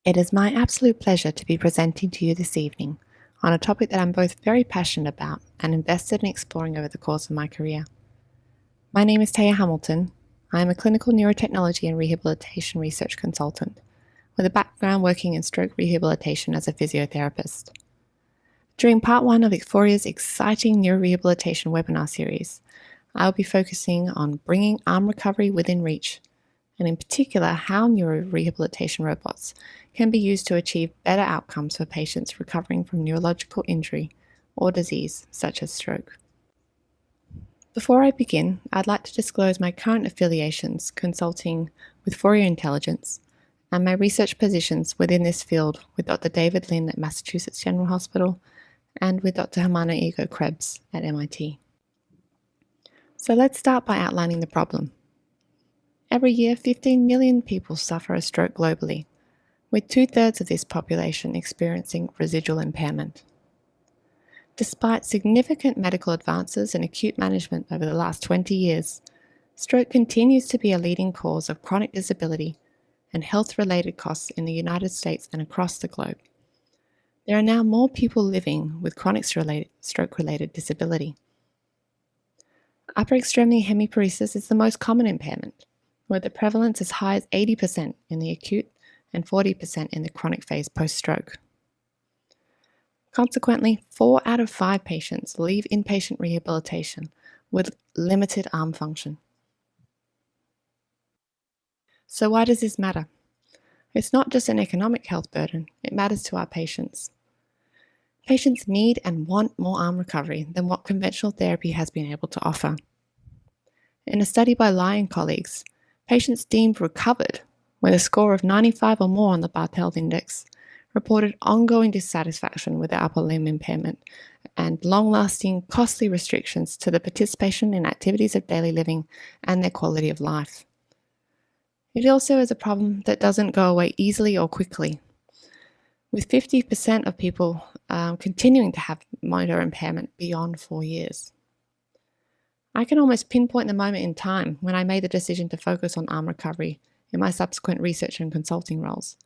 It is my absolute pleasure to be presenting to you this evening on a topic that I'm both very passionate about and invested in exploring over the course of my career. My name is Taya Hamilton. I am a clinical neurotechnology and rehabilitation research consultant with a background working in stroke rehabilitation as a physiotherapist. During part one of Victoria's exciting neurorehabilitation webinar series, I will be focusing on bringing arm recovery within reach, and in particular how neurorehabilitation robots can be used to achieve better outcomes for patients recovering from neurological injury or disease such as stroke. Before I begin, I'd like to disclose my current affiliations consulting with Fourier Intelligence and my research positions within this field with Dr. David Lin at Massachusetts General Hospital and with Dr. Hermana Ego Krebs at MIT. So let's start by outlining the problem. Every year, 15 million people suffer a stroke globally, with 2/3 of this population experiencing residual impairment. Despite significant medical advances in acute management over the last 20 years, stroke continues to be a leading cause of chronic disability and health-related costs in the United States and across the globe. There are now more people living with chronic stroke-related disability. Upper extremity hemiparesis is the most common impairment, where the prevalence is as high as 80% in the acute and 40% in the chronic phase post-stroke. Consequently, 4 out of 5 patients leave inpatient rehabilitation with limited arm function. So why does this matter? It's not just an economic health burden, it matters to our patients. Patients need and want more arm recovery than what conventional therapy has been able to offer. In a study by Lai and colleagues, patients deemed recovered with a score of 95 or more on the Barthel Index reported ongoing dissatisfaction with their upper limb impairment and long-lasting, costly restrictions to the participation in activities of daily living and their quality of life. It also is a problem that doesn't go away easily or quickly, with 50% of people continuing to have motor impairment beyond 4 years. I can almost pinpoint the moment in time when I made the decision to focus on arm recovery in my subsequent research and consulting roles.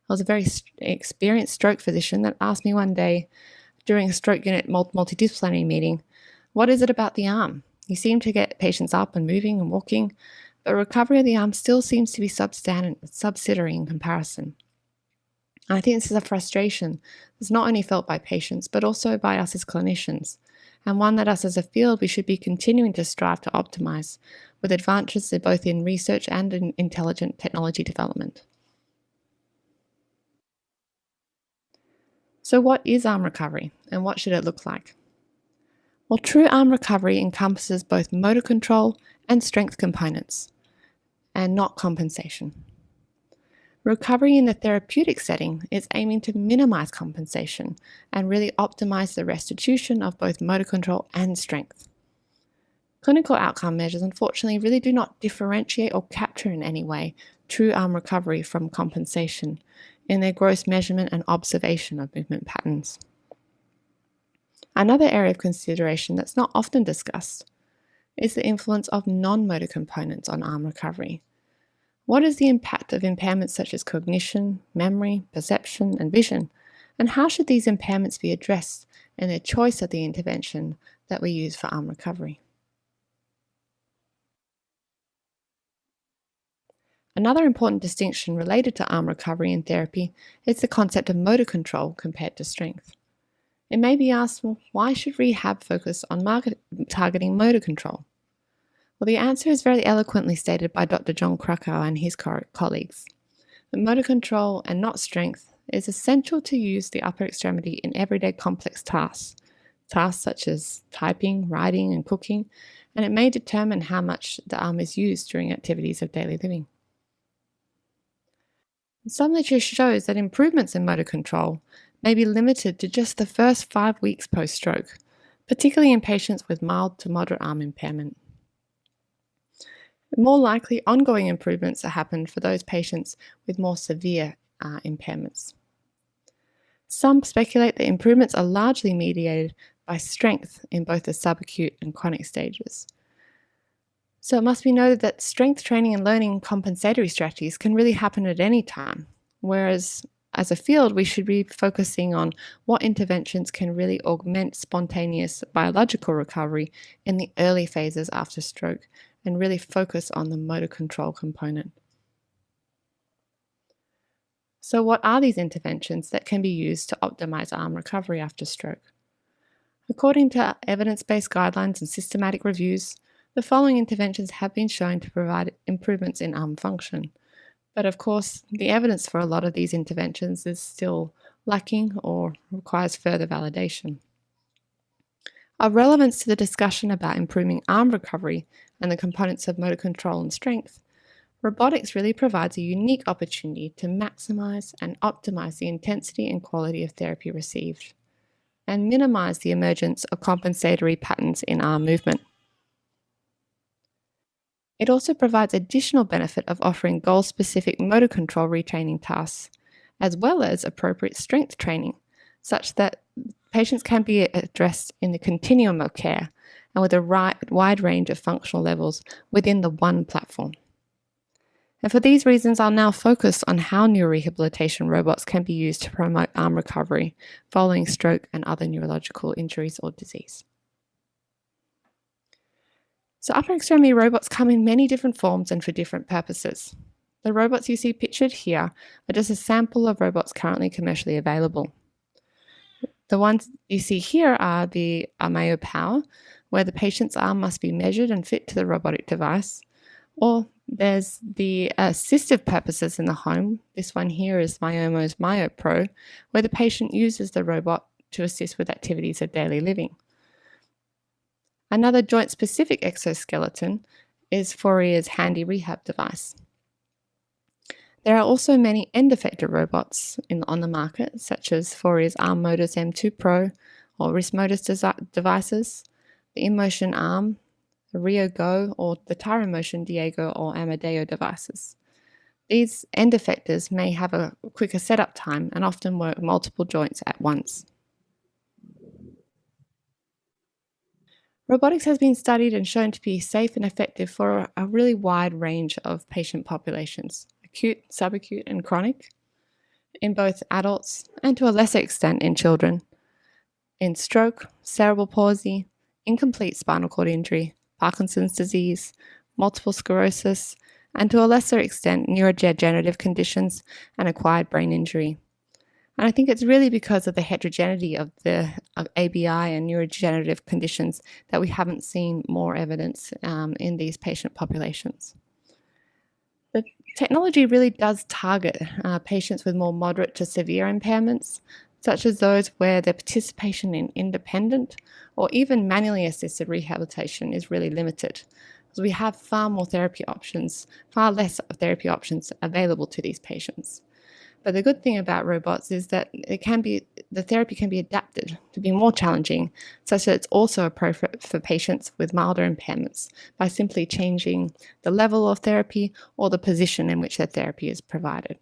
I was a very experienced stroke physician that asked me one day during a stroke unit multidisciplinary meeting, "What is it about the arm? You seem to get patients up and moving and walking, but recovery of the arm still seems to be subsidiary in comparison." I think this is a frustration that's not only felt by patients, but also by us as clinicians, and one that us as a field we should be continuing to strive to optimize with advances both in research and in intelligent technology development. So what is arm recovery and what should it look like? Well, true arm recovery encompasses both motor control and strength components, and not compensation. Recovery in the therapeutic setting is aiming to minimize compensation and really optimize the restitution of both motor control and strength. Clinical outcome measures, unfortunately, really do not differentiate or capture in any way true arm recovery from compensation in their gross measurement and observation of movement patterns. Another area of consideration that's not often discussed is the influence of non-motor components on arm recovery. What is the impact of impairments such as cognition, memory, perception, and vision, and how should these impairments be addressed in the choice of the intervention that we use for arm recovery? Another important distinction related to arm recovery in therapy is the concept of motor control compared to strength. It may be asked, well, why should rehab focus on targeting motor control? Well, the answer is very eloquently stated by Dr. John Krakow and his colleagues. The motor control and not strength is essential to use the upper extremity in everyday complex tasks such as typing, writing, and cooking, and it may determine how much the arm is used during activities of daily living. Some literature shows that improvements in motor control may be limited to just the first 5 weeks post-stroke, particularly in patients with mild to moderate arm impairment. More likely, ongoing improvements are happened for those patients with more severe impairments. Some speculate that improvements are largely mediated by strength in both the subacute and chronic stages. So it must be noted that strength training and learning compensatory strategies can really happen at any time, whereas as a field, we should be focusing on what interventions can really augment spontaneous biological recovery in the early phases after stroke and really focus on the motor control component. So what are these interventions that can be used to optimize arm recovery after stroke? According to evidence-based guidelines and systematic reviews, the following interventions have been shown to provide improvements in arm function. But of course, the evidence for a lot of these interventions is still lacking or requires further validation. Of relevance to the discussion about improving arm recovery and the components of motor control and strength, robotics really provides a unique opportunity to maximize and optimize the intensity and quality of therapy received, and minimize the emergence of compensatory patterns in arm movement. It also provides additional benefit of offering goal-specific motor control retraining tasks, as well as appropriate strength training, such that patients can be addressed in the continuum of care and with a wide range of functional levels within the one platform. And for these reasons, I'll now focus on how neurorehabilitation robots can be used to promote arm recovery following stroke and other neurological injuries or disease. So upper extremity robots come in many different forms and for different purposes. The robots you see pictured here are just a sample of robots currently commercially available. The ones you see here are the Armeo Power, where the patient's arm must be measured and fit to the robotic device. Or there's the assistive purposes in the home. This one here is Myomo's Myo Pro, where the patient uses the robot to assist with activities of daily living. Another joint-specific exoskeleton is Fourier's handy rehab device. There are also many end-effector robots on the market, such as Fourier's Arm Motors M2 Pro or Wrist Motors devices, the InMotion Arm, the Rio Go, or the Tyromotion Diego or Amadeo devices. These end effectors may have a quicker setup time and often work multiple joints at once. Robotics has been studied and shown to be safe and effective for a really wide range of patient populations, acute, subacute, and chronic, in both adults and to a lesser extent in children, in stroke, cerebral palsy, incomplete spinal cord injury, Parkinson's disease, multiple sclerosis, and to a lesser extent neurodegenerative conditions and acquired brain injury. And I think it's really because of the heterogeneity of ABI and neurodegenerative conditions that we haven't seen more evidence in these patient populations. The technology really does target patients with more moderate to severe impairments, such as those where their participation in independent or even manually assisted rehabilitation is really limited, because we have far less therapy options available to these patients. But the good thing about robots is that the therapy can be adapted to be more challenging, such that it's also appropriate for patients with milder impairments by simply changing the level of therapy or the position in which the therapy is provided.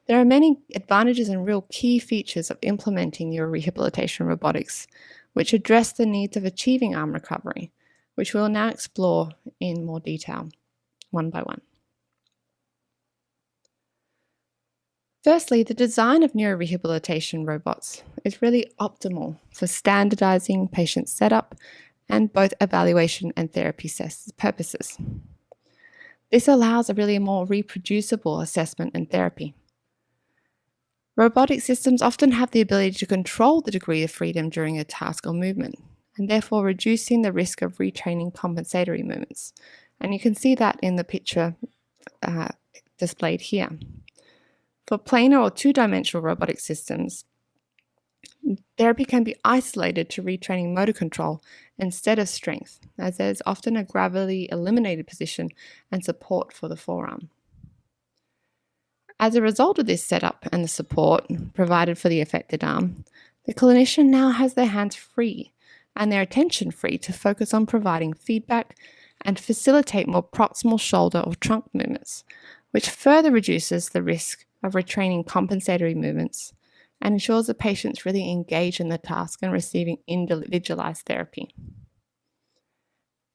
There are many advantages and real key features of implementing neurorehabilitation robotics, which address the needs of achieving arm recovery, which we'll now explore in more detail, one by one. Firstly, the design of neurorehabilitation robots is really optimal for standardizing patient setup and both evaluation and therapy purposes. This allows a more reproducible assessment and therapy. Robotic systems often have the ability to control the degree of freedom during a task or movement, and therefore reducing the risk of retraining compensatory movements. And you can see that in the picture displayed here. For planar or two-dimensional robotic systems, therapy can be isolated to retraining motor control instead of strength, as there's often a gravity eliminated position and support for the forearm. As a result of this setup and the support provided for the affected arm, the clinician now has their hands free and their attention free to focus on providing feedback and facilitate more proximal shoulder or trunk movements, which further reduces the risk of retraining compensatory movements and ensures the patients really engage in the task and receiving individualized therapy.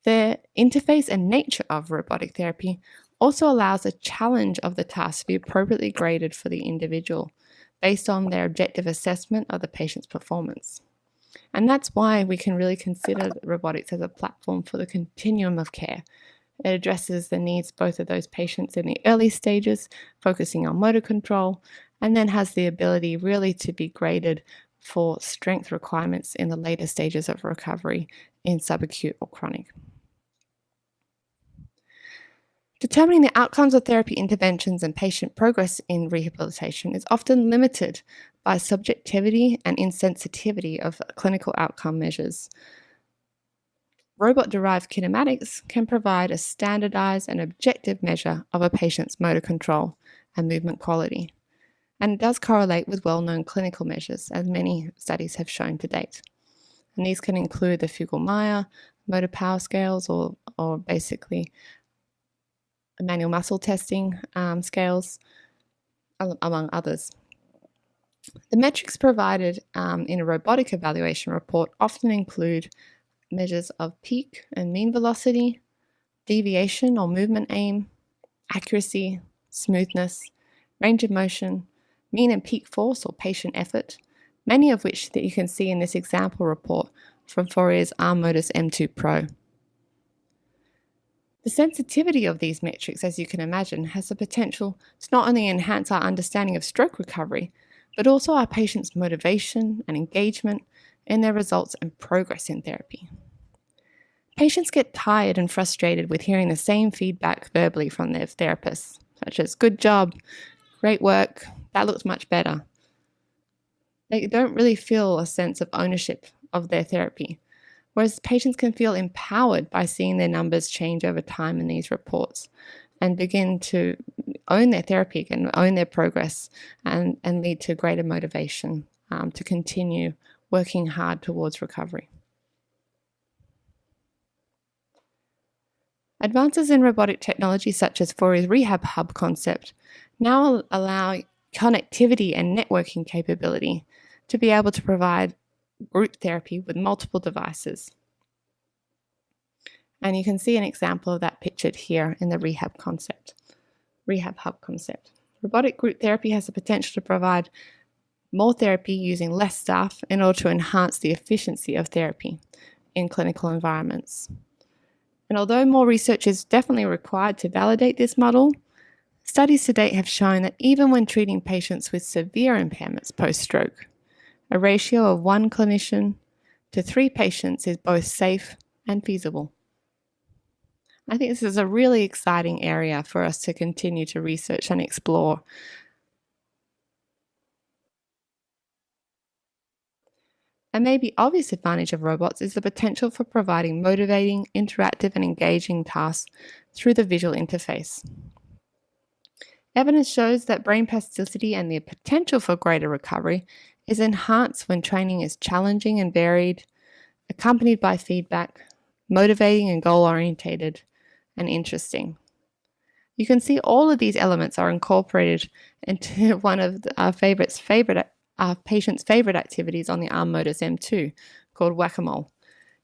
The interface and nature of robotic therapy also allows a challenge of the task to be appropriately graded for the individual based on their objective assessment of the patient's performance. And that's why we can really consider robotics as a platform for the continuum of care. It addresses the needs both of those patients in the early stages, focusing on motor control, and then has the ability really to be graded for strength requirements in the later stages of recovery in subacute or chronic. Determining the outcomes of therapy interventions and patient progress in rehabilitation is often limited by subjectivity and insensitivity of clinical outcome measures. Robot-derived kinematics can provide a standardized and objective measure of a patient's motor control and movement quality, and it does correlate with well-known clinical measures, as many studies have shown to date. And these can include the Fugl-Meyer motor power scales or basically manual muscle testing scales, among others. The metrics provided in a robotic evaluation report often include measures of peak and mean velocity, deviation or movement aim, accuracy, smoothness, range of motion, mean and peak force or patient effort, many of which that you can see in this example report from Fourier's Arm-Modus M2 Pro. The sensitivity of these metrics, as you can imagine, has the potential to not only enhance our understanding of stroke recovery, but also our patients' motivation and engagement in their results and progress in therapy. Patients get tired and frustrated with hearing the same feedback verbally from their therapists, such as, "Good job, great work, that looks much better." They don't really feel a sense of ownership of their therapy, whereas patients can feel empowered by seeing their numbers change over time in these reports and begin to own their therapy and own their progress and lead to greater motivation to continue working hard towards recovery. Advances in robotic technology such as Fourier's Rehab Hub concept now allow connectivity and networking capability to be able to provide group therapy with multiple devices. And you can see an example of that pictured here in the Rehab Hub concept. Robotic group therapy has the potential to provide more therapy using less staff in order to enhance the efficiency of therapy in clinical environments. And although more research is definitely required to validate this model, studies to date have shown that even when treating patients with severe impairments post-stroke, a ratio of 1 clinician to 3 patients is both safe and feasible. I think this is a really exciting area for us to continue to research and explore. A maybe obvious advantage of robots is the potential for providing motivating, interactive, and engaging tasks through the visual interface. Evidence shows that brain plasticity and the potential for greater recovery is enhanced when training is challenging and varied, accompanied by feedback, motivating and goal-orientated, and interesting. You can see all of these elements are incorporated into one of our patient's favorite activities on the Arm-Modus M2 called Whack-A-Mole.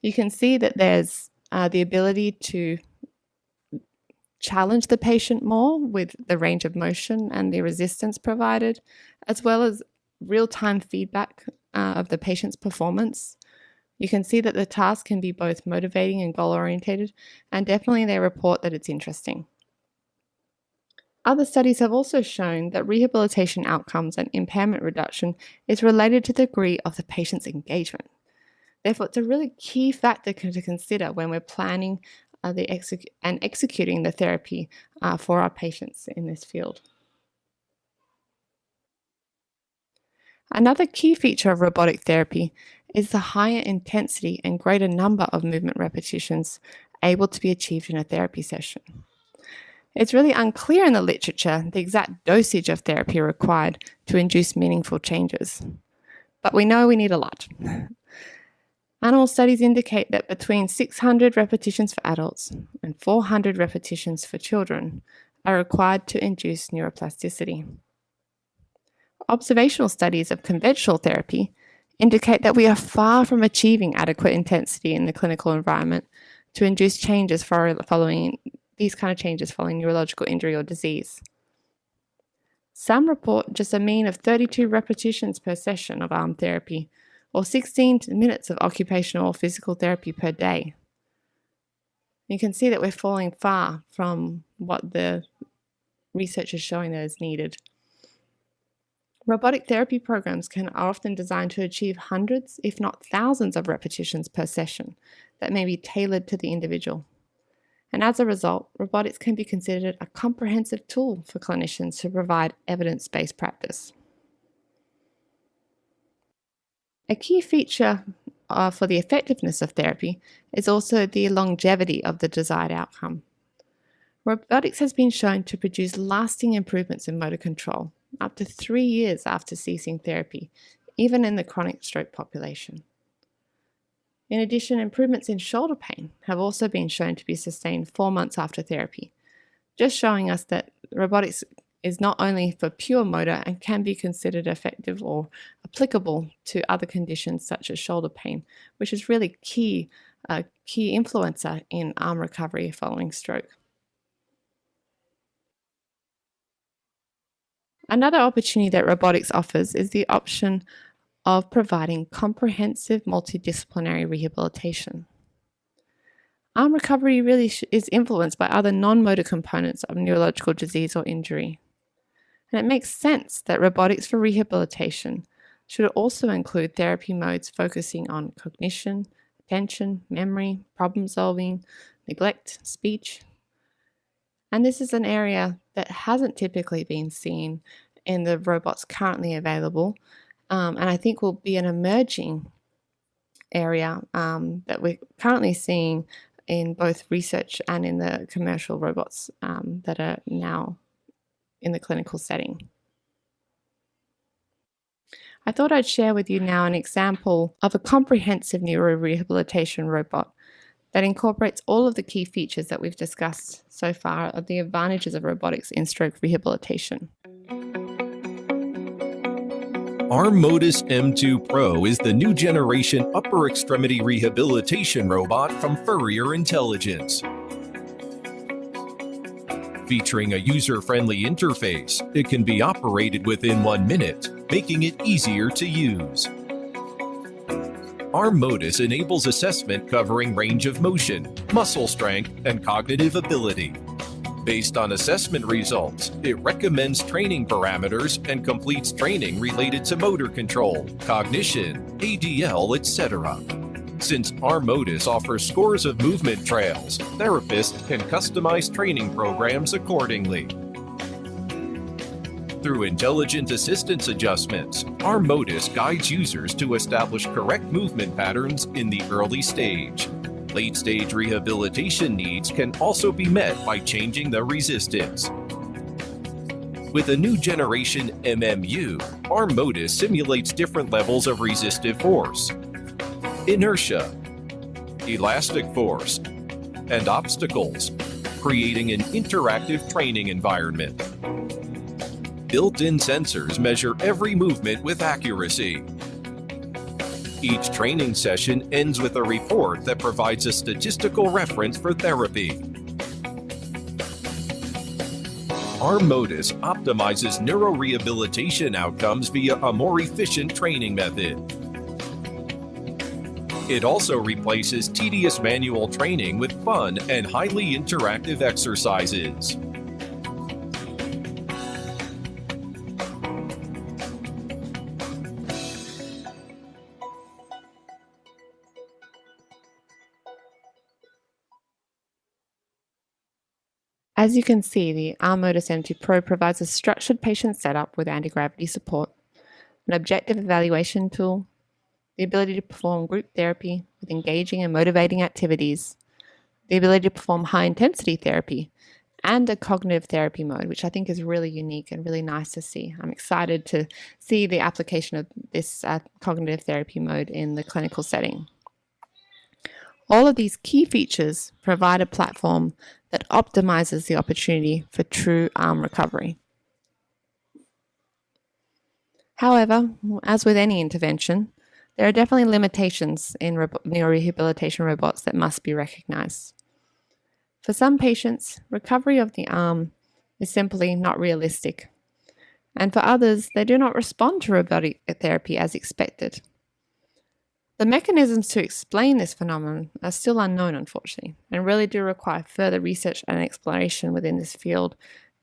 You can see that there's the ability to challenge the patient more with the range of motion and the resistance provided, as well as real-time feedback of the patient's performance. You can see that the task can be both motivating and goal-orientated, and definitely they report that it's interesting. Other studies have also shown that rehabilitation outcomes and impairment reduction is related to the degree of the patient's engagement. Therefore, it's a really key factor to consider when we're planning and executing the therapy for our patients in this field. Another key feature of robotic therapy is the higher intensity and greater number of movement repetitions able to be achieved in a therapy session. It's really unclear in the literature the exact dosage of therapy required to induce meaningful changes, but we know we need a lot. Animal studies indicate that between 600 repetitions for adults and 400 repetitions for children are required to induce neuroplasticity. Observational studies of conventional therapy indicate that we are far from achieving adequate intensity in the clinical environment to induce changes following these kind of changes following neurological injury or disease. Some report just a mean of 32 repetitions per session of arm therapy, or 16 minutes of occupational or physical therapy per day. You can see that we're falling far from what the research is showing that is needed. Robotic therapy programs are often designed to achieve hundreds, if not thousands, of repetitions per session that may be tailored to the individual. And as a result, robotics can be considered a comprehensive tool for clinicians to provide evidence-based practice. A key feature for the effectiveness of therapy is also the longevity of the desired outcome. Robotics has been shown to produce lasting improvements in motor control, up to 3 years after ceasing therapy, even in the chronic stroke population. In addition, improvements in shoulder pain have also been shown to be sustained 4 months after therapy, just showing us that robotics is not only for pure motor and can be considered effective or applicable to other conditions such as shoulder pain, which is really a key influencer in arm recovery following stroke. Another opportunity that robotics offers is the option of providing comprehensive multidisciplinary rehabilitation. Arm recovery really is influenced by other non-motor components of neurological disease or injury. And it makes sense that robotics for rehabilitation should also include therapy modes focusing on cognition, attention, memory, problem solving, neglect, speech. And this is an area that hasn't typically been seen in the robots currently available, and I think will be an emerging area that we're currently seeing in both research and in the commercial robots that are now in the clinical setting. I thought I'd share with you now an example of a comprehensive neurorehabilitation robot that incorporates all of the key features that we've discussed so far of the advantages of robotics in stroke rehabilitation. Modus M2 Pro is the new generation upper extremity rehabilitation robot from Furrier Intelligence. Featuring a user-friendly interface, it can be operated within 1 minute, making it easier to use. Modus enables assessment covering range of motion, muscle strength, and cognitive ability. Based on assessment results, it recommends training parameters and completes training related to motor control, cognition, ADL, etc. Since Modus offers scores of movement trails, therapists can customize training programs accordingly. Through intelligent assistance adjustments, Modus guides users to establish correct movement patterns in the early stage. Late-stage rehabilitation needs can also be met by changing the resistance. With a new generation MMU, Modus simulates different levels of resistive force, inertia, elastic force, and obstacles, creating an interactive training environment. Built-in sensors measure every movement with accuracy. Each training session ends with a report that provides a statistical reference for therapy. Modus optimizes neurorehabilitation outcomes via a more efficient training method. It also replaces tedious manual training with fun and highly interactive exercises. As you can see, the Modus M2 Pro provides a structured patient setup with anti-gravity support, an objective evaluation tool, the ability to perform group therapy with engaging and motivating activities, the ability to perform high-intensity therapy, and a cognitive therapy mode, which I think is really unique and really nice to see. I'm excited to see the application of this cognitive therapy mode in the clinical setting. All of these key features provide a platform that optimizes the opportunity for true arm recovery. However, as with any intervention, there are definitely limitations in neurorehabilitation robots that must be recognized. For some patients, recovery of the arm is simply not realistic, and for others, they do not respond to robotic therapy as expected. The mechanisms to explain this phenomenon are still unknown, unfortunately, and really do require further research and exploration within this field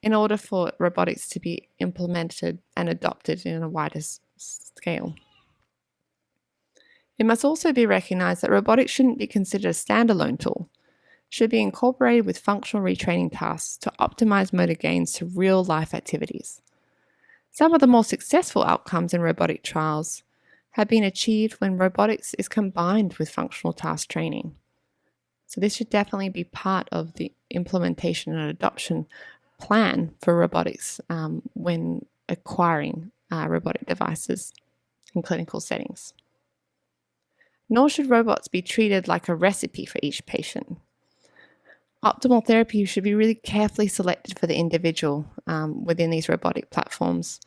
in order for robotics to be implemented and adopted in a wider scale. It must also be recognized that robotics shouldn't be considered a standalone tool. It should be incorporated with functional retraining tasks to optimize motor gains to real-life activities. Some of the more successful outcomes in robotic trials have been achieved when robotics is combined with functional task training. So this should definitely be part of the implementation and adoption plan for robotics when acquiring robotic devices in clinical settings. Nor should robots be treated like a recipe for each patient. Optimal therapy should be really carefully selected for the individual within these robotic platforms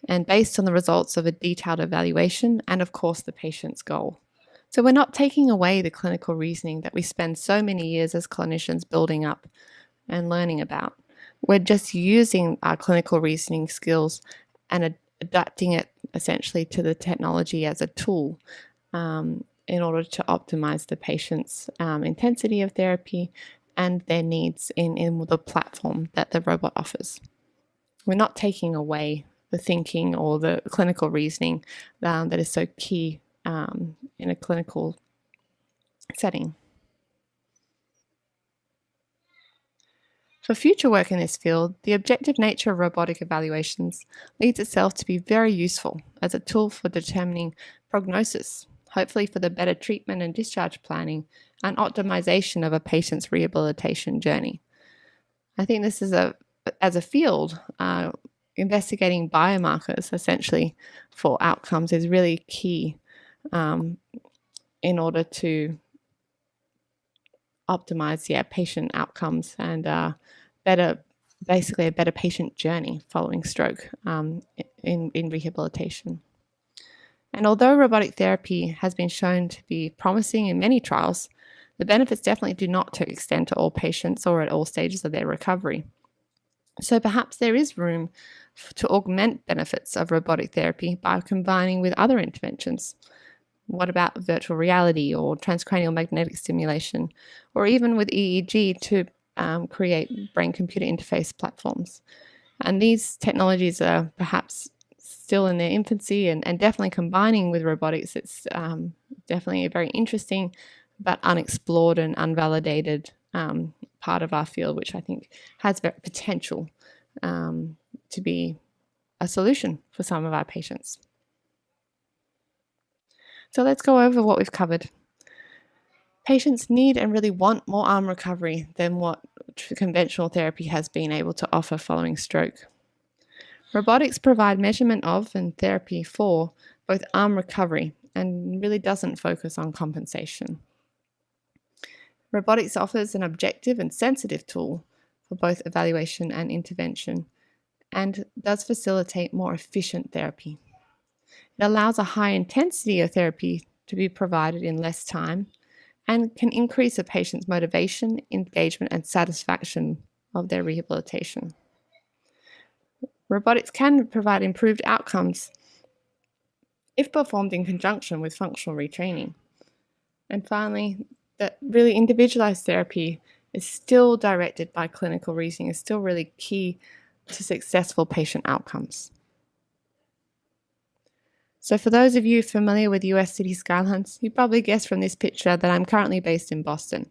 and based on the results of a detailed evaluation and, of course, the patient's goal. So we're not taking away the clinical reasoning that we spend so many years as clinicians building up and learning about. We're just using our clinical reasoning skills and adapting it essentially to the technology as a tool in order to optimize the patient's intensity of therapy and their needs in the platform that the robot offers. We're not taking away the thinking or the clinical reasoning that is so key in a clinical setting. For future work in this field, the objective nature of robotic evaluations leads itself to be very useful as a tool for determining prognosis, hopefully for the better treatment and discharge planning and optimization of a patient's rehabilitation journey. I think this is as a field, investigating biomarkers essentially for outcomes is really key in order to optimize patient outcomes and basically a better patient journey following stroke in rehabilitation. And although robotic therapy has been shown to be promising in many trials, the benefits definitely do not extend to all patients or at all stages of their recovery. So perhaps there is room to augment benefits of robotic therapy by combining with other interventions. What about virtual reality or transcranial magnetic stimulation, or even with EEG to create brain-computer interface platforms? And these technologies are perhaps still in their infancy and definitely combining with robotics. It's definitely a very interesting but unexplored and unvalidated part of our field, which I think has potential to be a solution for some of our patients. So let's go over what we've covered. Patients need and really want more arm recovery than what conventional therapy has been able to offer following stroke. Robotics provide measurement of and therapy for both arm recovery and really doesn't focus on compensation. Robotics offers an objective and sensitive tool for both evaluation and intervention and does facilitate more efficient therapy. It allows a high intensity of therapy to be provided in less time and can increase a patient's motivation, engagement, and satisfaction of their rehabilitation. Robotics can provide improved outcomes if performed in conjunction with functional retraining. And finally, that really individualized therapy is still directed by clinical reasoning, is still really key to successful patient outcomes. So for those of you familiar with US city skylines, you probably guessed from this picture that I'm currently based in Boston,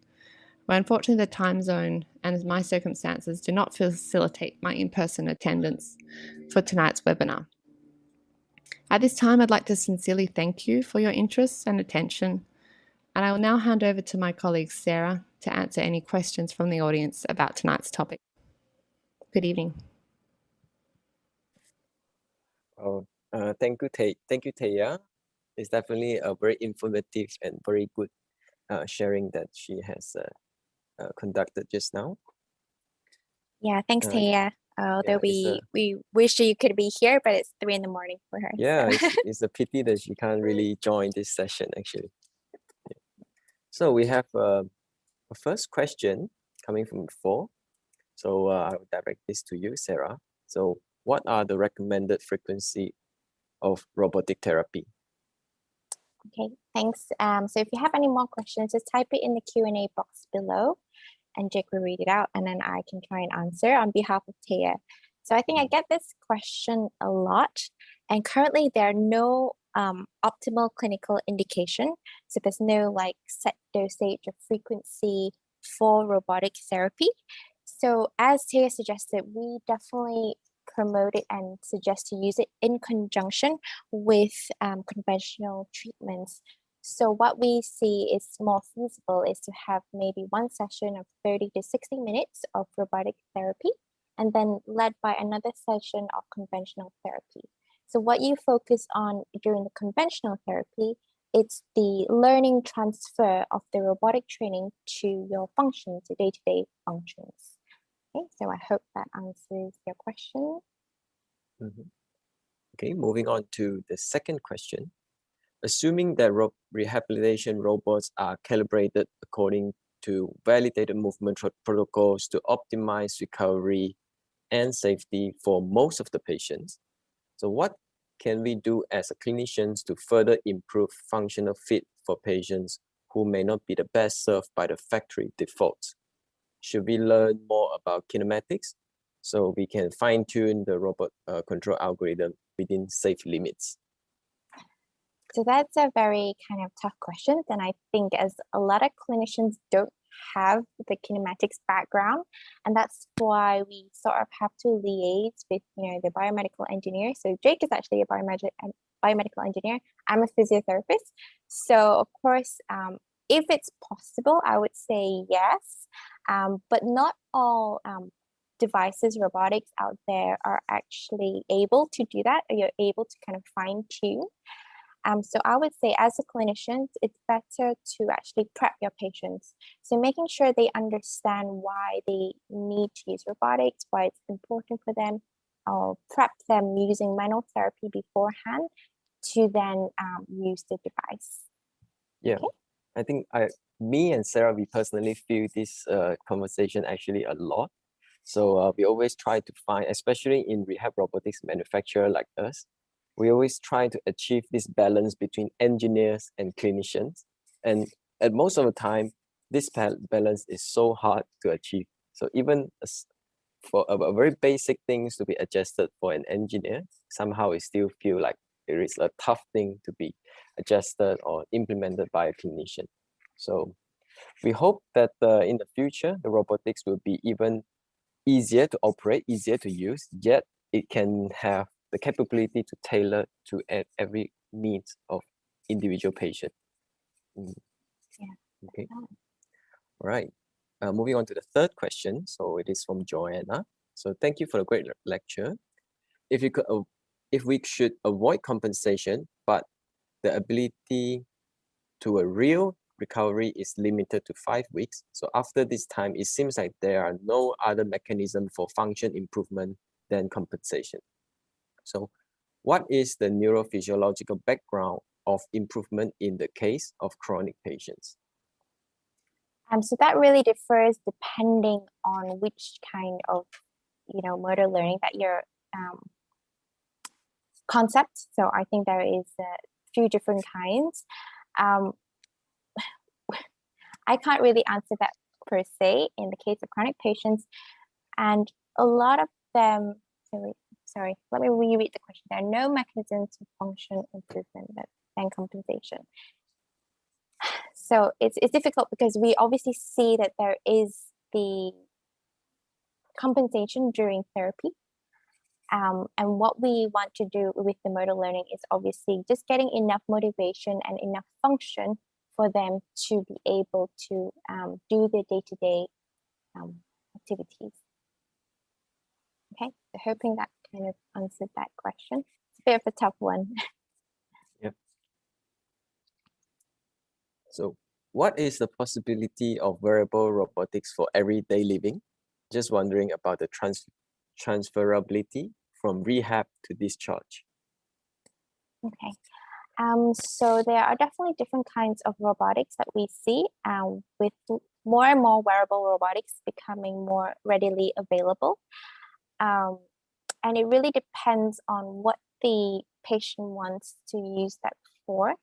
where unfortunately the time zone and my circumstances do not facilitate my in-person attendance for tonight's webinar. At this time, I'd like to sincerely thank you for your interest and attention, and I will now hand over to my colleague Sarah to answer any questions from the audience about tonight's topic. Good evening. Oh, thank you, Taya. It's definitely a very informative and very good sharing that she has conducted just now. Yeah, thanks, Taya. Although we wish you could be here, but it's 3 a.m. for her. Yeah, so. it's a pity that she can't really join this session, actually. Yeah. So we have a first question coming from before. So I will direct this to you, Sarah. So what are the recommended frequency of robotic therapy? Okay, thanks. So if you have any more questions, just type it in the Q&A box below and Jake will read it out and then I can try and answer on behalf of Taya. So I think I get this question a lot, and currently there are no optimal clinical indication. So there's no like set dosage or frequency for robotic therapy. So as Taya suggested, we definitely promote it and suggest to use it in conjunction with conventional treatments. So what we see is more feasible is to have maybe one session of 30 to 60 minutes of robotic therapy and then led by another session of conventional therapy. So what you focus on during the conventional therapy, it's the learning transfer of the robotic training to your functions, the day-to-day functions. Okay, so I hope that answers your question. Okay, moving on to the second question. Assuming that rehabilitation robots are calibrated according to validated movement protocols to optimize recovery and safety for most of the patients, so what can we do as clinicians to further improve functional fit for patients who may not be the best served by the factory defaults? Should we learn more about kinematics so we can fine-tune the robot control algorithm within safe limits? So that's a very kind of tough question. And I think as a lot of clinicians don't have the kinematics background, and that's why we sort of have to liaise with, the biomedical engineer. So Jake is actually a biomedical engineer. I'm a physiotherapist. So of course, if it's possible, I would say yes, but not all devices, robotics out there are actually able to do that, or you're able to kind of fine tune. So I would say as a clinician, it's better to actually prep your patients. So making sure they understand why they need to use robotics, why it's important for them, or prep them using manual therapy beforehand to then use the device. Yeah, okay. I think me and Sarah, we personally feel this conversation actually a lot. So we always try to find, especially in rehab robotics manufacturer like us, we always try to achieve this balance between engineers and clinicians. And at most of the time, this balance is so hard to achieve. So even for a very basic things to be adjusted for an engineer, somehow it still feel like it is a tough thing to be adjusted or implemented by a clinician. So we hope that in the future, the robotics will be even easier to operate, easier to use, yet it can have the capability to tailor to every needs of individual patient. Yeah. Okay. All right. Moving on to the third question. So it is from Joanna. So thank you for the great lecture. If we should avoid compensation, but the ability to a real recovery is limited to 5 weeks. So after this time, it seems like there are no other mechanism for function improvement than compensation. So what is the neurophysiological background of improvement in the case of chronic patients? So that really differs depending on which kind of, motor learning that you're concept. So I think there is a few different kinds. I can't really answer that per se in the case of chronic patients. And a lot of them, sorry, let me reread the question. There are no mechanisms of function improvement than compensation. So it's difficult because we obviously see that there is the compensation during therapy. And what we want to do with the motor learning is obviously just getting enough motivation and enough function for them to be able to do their day-to-day activities. Okay, so hoping that kind of answered that question. It's a bit of a tough one. Yep. So what is the possibility of wearable robotics for everyday living? Just wondering about the transferability from rehab to discharge. Okay. So there are definitely different kinds of robotics that we see with more and more wearable robotics becoming more readily available. And it really depends on what the patient wants to use that for.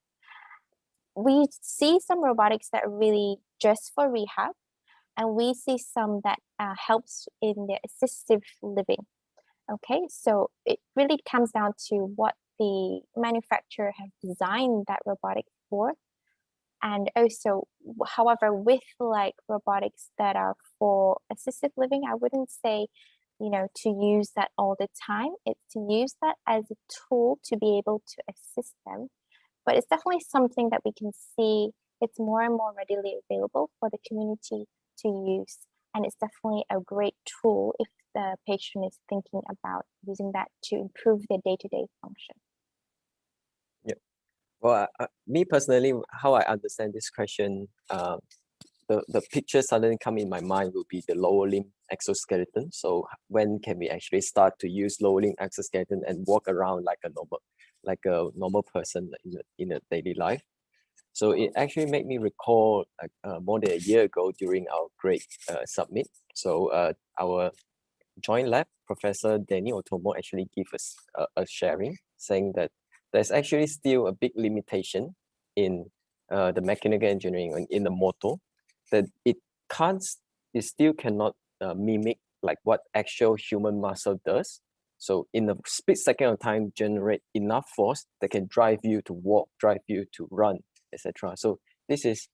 We see some robotics that are really just for rehab, and we see some that helps in the assistive living. Okay, so it really comes down to what the manufacturer has designed that robotic for. And also, however, with like robotics that are for assistive living, I wouldn't say, to use that all the time. It's to use that as a tool to be able to assist them. But it's definitely something that we can see it's more and more readily available for the community to use. And it's definitely a great tool if the patient is thinking about using that to improve their day-to-day function. Well, me personally, how I understand this question, the picture suddenly come in my mind will be the lower limb exoskeleton. So when can we actually start to use lower limb exoskeleton and walk around like a normal person in a daily life? So it actually made me recall more than a year ago during our grade submit. So our joint lab professor Danny Otomo actually gave us a sharing saying that there's actually still a big limitation in the mechanical engineering in the motor, that it still cannot mimic like what actual human muscle does. So in a split second of time, generate enough force that can drive you to walk, drive you to run, etc. So this is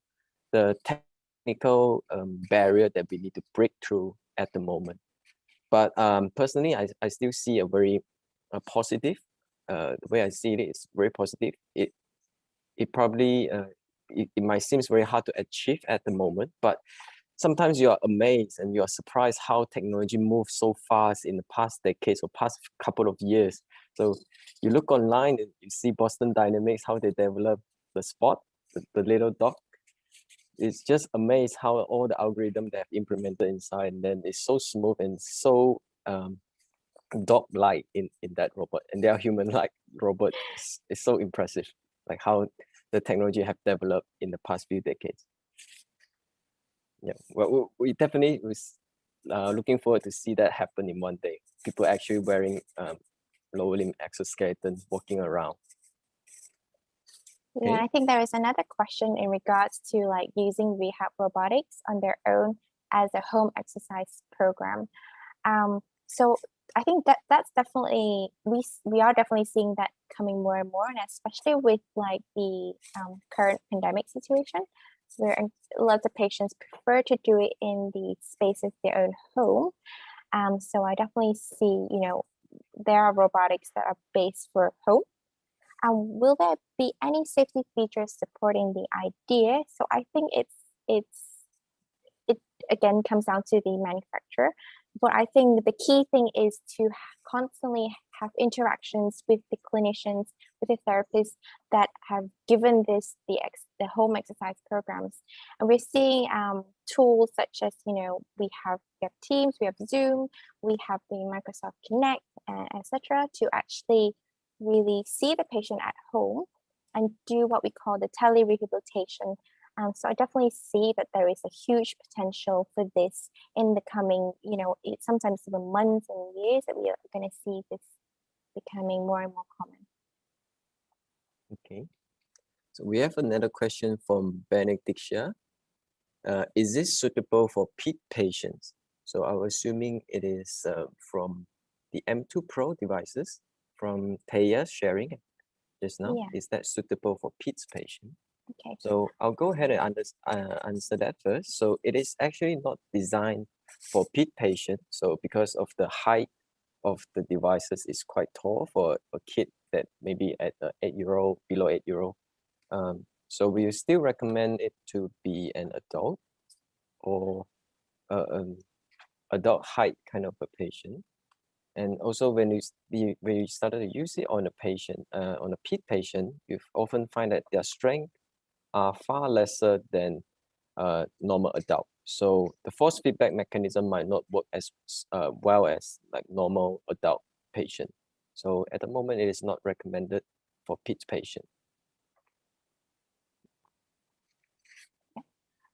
the technical barrier that we need to break through at the moment. But personally, I still see a very positive. The way I see it is very positive. It probably it might seem very hard to achieve at the moment, but sometimes you are amazed and you are surprised how technology moves so fast in the past decades or past couple of years. So you look online and you see Boston Dynamics, how they develop the Spot, the little dog. It's just amazed how all the algorithm they have implemented inside, and then it's so smooth and so dog-like in that robot, and they are human-like robot. It's so impressive, like how the technology have developed in the past few decades. Yeah, well, we definitely was looking forward to see that happen in one day. People actually wearing lower limb exoskeleton, walking around. Yeah, I think there is another question in regards to like using rehab robotics on their own as a home exercise program. So I think that's definitely we are definitely seeing that coming more and more, and especially with like the current pandemic situation, where lots of patients prefer to do it in the space of their own home. So I definitely see, there are robotics that are based for home. Will there be any safety features supporting the idea? So I think it again comes down to the manufacturer. But I think the key thing is to constantly have interactions with the clinicians, with the therapists that have given this the home exercise programs. And we're seeing tools such as, we have Teams, we have Zoom, we have the Microsoft Connect, etc., to actually really see the patient at home and do what we call the tele-rehabilitation. So I definitely see that there is a huge potential for this in the coming, sometimes even months and years, that we are going to see this becoming more and more common. Okay, so we have another question from Benedictia. Is this suitable for PED patients? So I'm assuming it is from the M2 Pro devices from Taya sharing just now. Yeah. Is that suitable for PEDS patient? Okay. So I'll go ahead and answer that first. So it is actually not designed for PED patient. So because of the height of the devices is quite tall for a kid that maybe at 8-year-old, below 8-year-old. So we still recommend it to be an adult or adult height kind of a patient. And also when you started to use it on a patient, on a PED patient, you often find that their strength are far lesser than normal adult. So the force feedback mechanism might not work as well as like normal adult patient. So at the moment, it is not recommended for PED patient.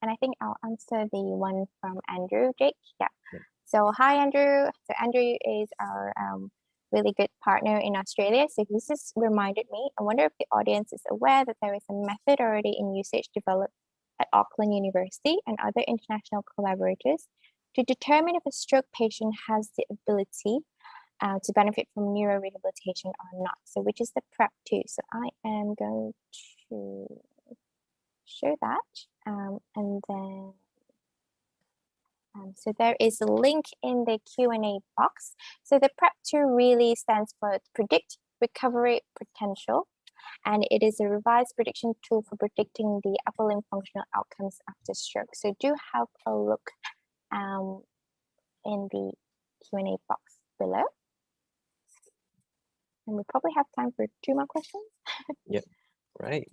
And I think I'll answer the one from Andrew, Jake. Yeah. Yep. So hi, Andrew. So Andrew is our really good partner in Australia. So he's just reminded me, I wonder if the audience is aware that there is a method already in usage developed at Auckland University and other international collaborators to determine if a stroke patient has the ability to benefit from neurorehabilitation or not. So which is the PrEP 2. So I am going to show that. And then, so there is a link in the Q&A box. So the PrEP 2 really stands for Predict Recovery Potential. And it is a revised prediction tool for predicting the upper limb functional outcomes after stroke. So do have a look in the Q&A box below. And we probably have time for 2 more questions. Yep, right.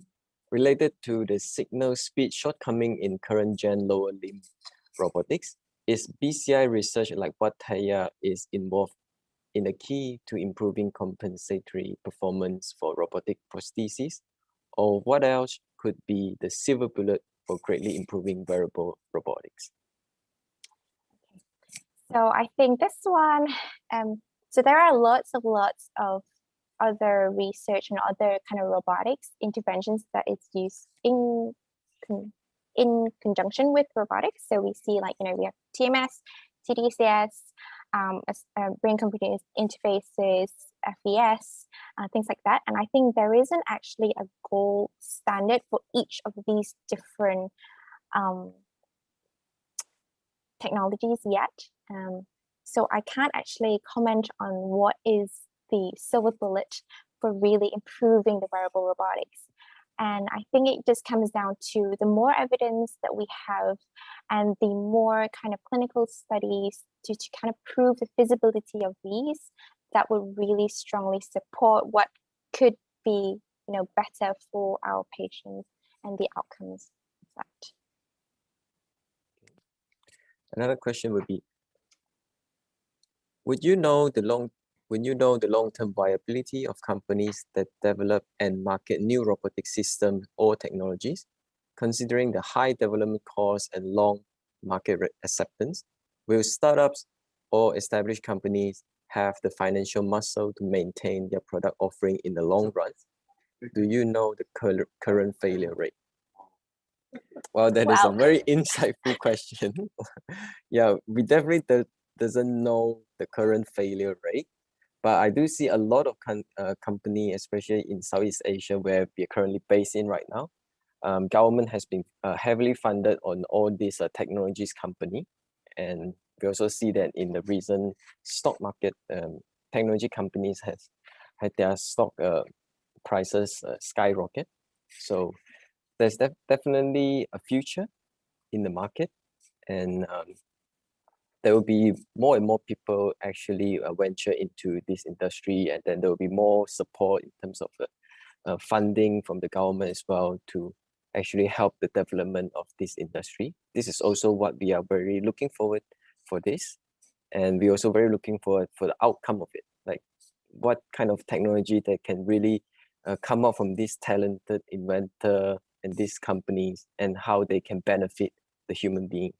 Related to the signal speed shortcoming in current gen lower limb robotics, is BCI research like what Taya is involved in the key to improving compensatory performance for robotic prosthesis? Or what else could be the silver bullet for greatly improving wearable robotics? So I think this one, so there are lots of other research and other kind of robotics interventions that is used in conjunction with robotics. So we see like, we have TMS, TDCS, brain computer interfaces, FES, things like that. And I think there isn't actually a gold standard for each of these different technologies yet. So I can't actually comment on what is the silver bullet for really improving the wearable robotics. And I think it just comes down to the more evidence that we have and the more kind of clinical studies to kind of prove the feasibility of these, that would really strongly support what could be, better for our patients and the outcomes of that. Another question would be, when you know the long-term viability of companies that develop and market new robotic systems or technologies, considering the high development costs and long market acceptance, will startups or established companies have the financial muscle to maintain their product offering in the long run? Do you know the current failure rate? Well, that is a very insightful question. Yeah, we definitely doesn't know the current failure rate, but I do see a lot of company, especially in Southeast Asia, where we are currently based in right now. Government has been heavily funded on all these technologies company, and we also see that in the recent stock market, technology companies has had their stock prices skyrocket. So there's definitely a future in the market, and there will be more and more people actually venture into this industry, and then there will be more support in terms of funding from the government as well to actually help the development of this industry. This is also what we are very looking forward for this, and we're also very looking forward for the outcome of it, like what kind of technology that can really come out from this talented inventor and these companies, and how they can benefit the human being.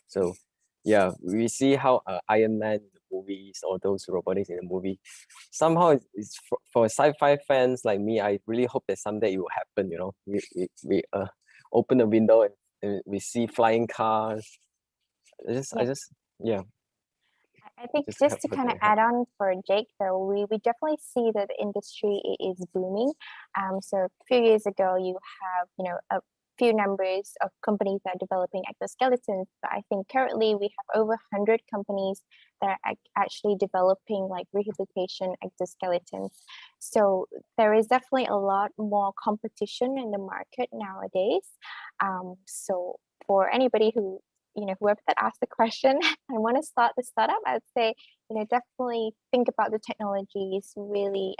So yeah, we see how Iron Man in the movies or those robotics in the movie, somehow it's for sci-fi fans like me, I really hope that someday it will happen. We open the window and we see flying cars. I think just to kind of add on for Jake, though, we definitely see that the industry is booming. So a few years ago, you have, a few numbers of companies that are developing exoskeletons, but I think currently we have over 100 companies that are actually developing like rehabilitation exoskeletons. So there is definitely a lot more competition in the market nowadays. So for anybody who, whoever that asked the question, I want to start the startup, I'd say, definitely think about the technologies really.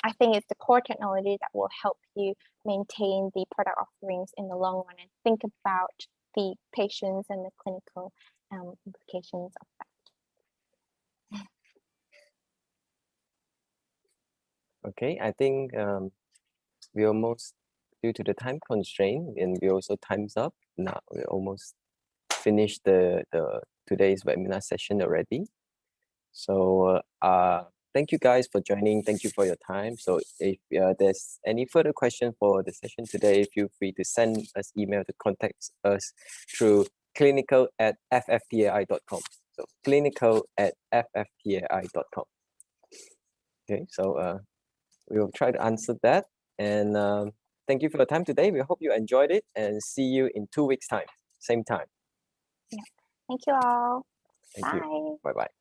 I think it's the core technology that will help you maintain the product offerings in the long run, and think about the patients and the clinical implications of that. Okay, I think we almost due to the time constraint, and we also time's up now. We almost finished the today's webinar session already. So thank you guys for joining. Thank you for your time. So if there's any further question for the session today, feel free to send us email to contact us through clinical@fftai.com. So clinical@fftai.com. Okay, so we will try to answer that. And thank you for your time today. We hope you enjoyed it, and see you in 2 weeks' time, same time. Yeah. Thank you all. Thank Bye. you. Bye-bye.